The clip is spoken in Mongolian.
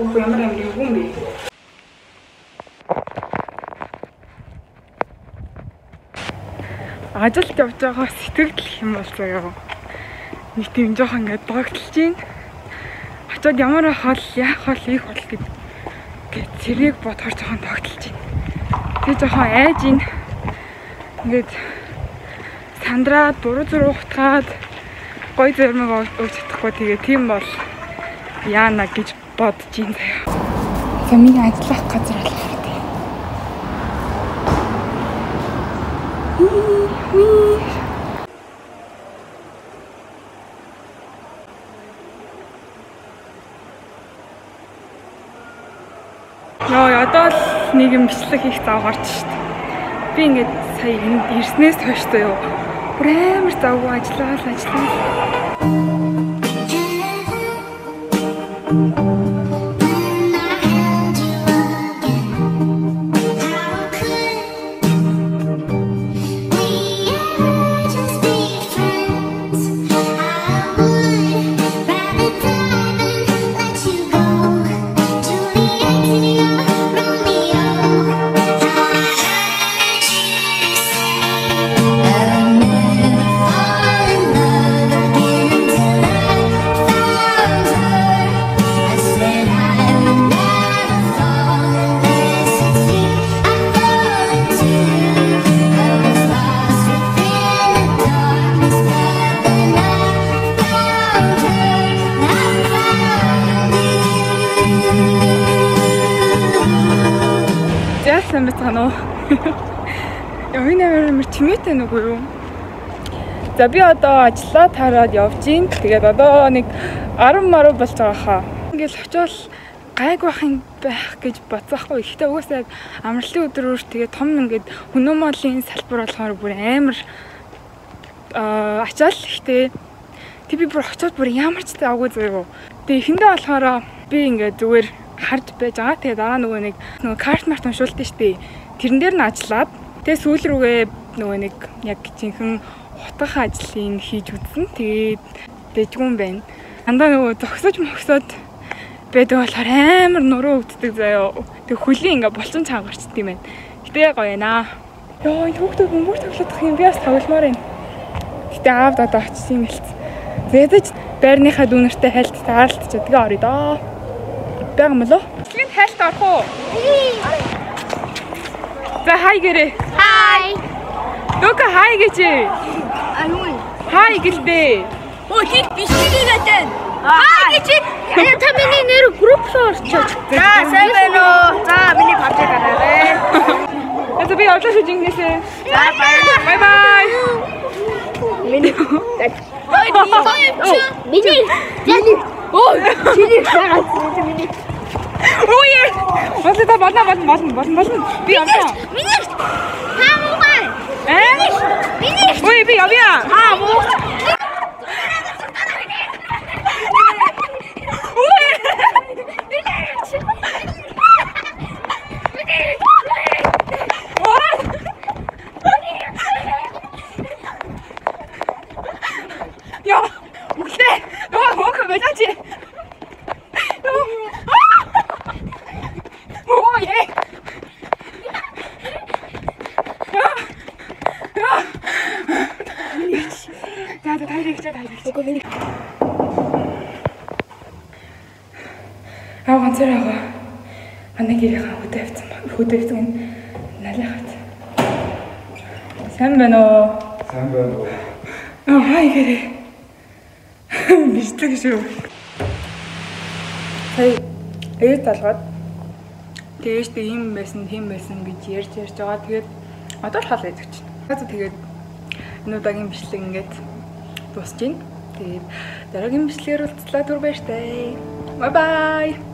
Ямар юм бэ? Ажилд явж байгаа сэтгэл юм бол заяа. Нэг тийм жоохон ингээд догтлж байна. Очоод ямар хол яах хол их бол гэд зэрэг бодохоор жоохон догтлж байна. Тэгээ жоохон айж байна. Ингээд сандраад буруу зүрх утгаад гой зөрмөг өгч чадахгүй тэгээ тийм бол яана гэж бодож байна заяа. За миний ажиллах газар алхах. Яа, одоо л нэг юм бичлэг хийх зав гарч шít. Би ингээд сая энд ирснээс хойш заяа. Бүр амар завгүй ажиллаа. Сайн байна уу? Яа, энэ чимээтэй нүггүй юу? За би одоо ажиллаа тараад явж гин. Тэгээд одоо нэг 10 маруу болж байгаа хаа. Ингээл очивол гайг байх гэж бодсохгүй. Ихтэй угаасаа амралтын өдрөөр тэгээд том ингээд хөнөөмөлийн салбар болохоор бүр амар ачаал ихтэй. Тэг би бүр очиод бүр ямар ч таагүй заяа. Тэгээд ихэндээ болохоор би ингээд зүгээр харж байж байгаа. Тэгээ дараа нөгөө карт март уншуулдаг штеп. Тэрэн дээр нь ажиллаад тэгээ сүүл рүүгээ нөгөө нэг яг жинхэнэ утгах ажлыг хийж үзсэн. Тэгээд дэжгүй юм байна. Андаа нөгөө зогсож мөхсөд байдаг болохоор амар нуруу өвддөг заяа. Тэг хөлийн ингээ болцон цаагарчд юм байна. Гэтэ гоё байна. Йоо, энэ хүүхдүүд бөмбөр тоглох юм би бас тогломоор байна. Гэтэ аавд одоо очсон юм хэлц. Зэдэж байрныхаа дүүнэртэй хайлт таарлт ч тэгээ орё доо. Бага мөлөө. Цэцлэгийн хайлт орох уу? За хай гэрээ. Хай. Дока хай гэж. Хай гэлдээ. Оо тийм бишкийг гэдэг. Хай гэж. Энэ та миний нэр группээр орчоо. За сайн байна уу? За миний павжиг гараарай. Это би явж шүү жинgnээсээ. За бай бай. Миний. Миний. Оо чиний гараад миний. Ой! Wat та болно. Би яваа. Миний. Хаамугай. Миний. Ой, би явъя. Хаамуу. Ой! Ja, okay. Hoch, 왜 자지? ганцаараа манай гэрийнхаа хөдөөцөн налихат. Сайн байна уу? Сайн байна уу? Хай гэрээ. Бичлэг шүү. Хай талгаад тэгээд ийм байсан гэж ярьж байгаа. Тэгээд одоо л хаалт гэж байна. Тэгээд энэ удаагийн бичлэг ингээд дуусч байна. Тэгээд дараагийн бичлэгээр уулзлаа түр баяртай. Bye bye.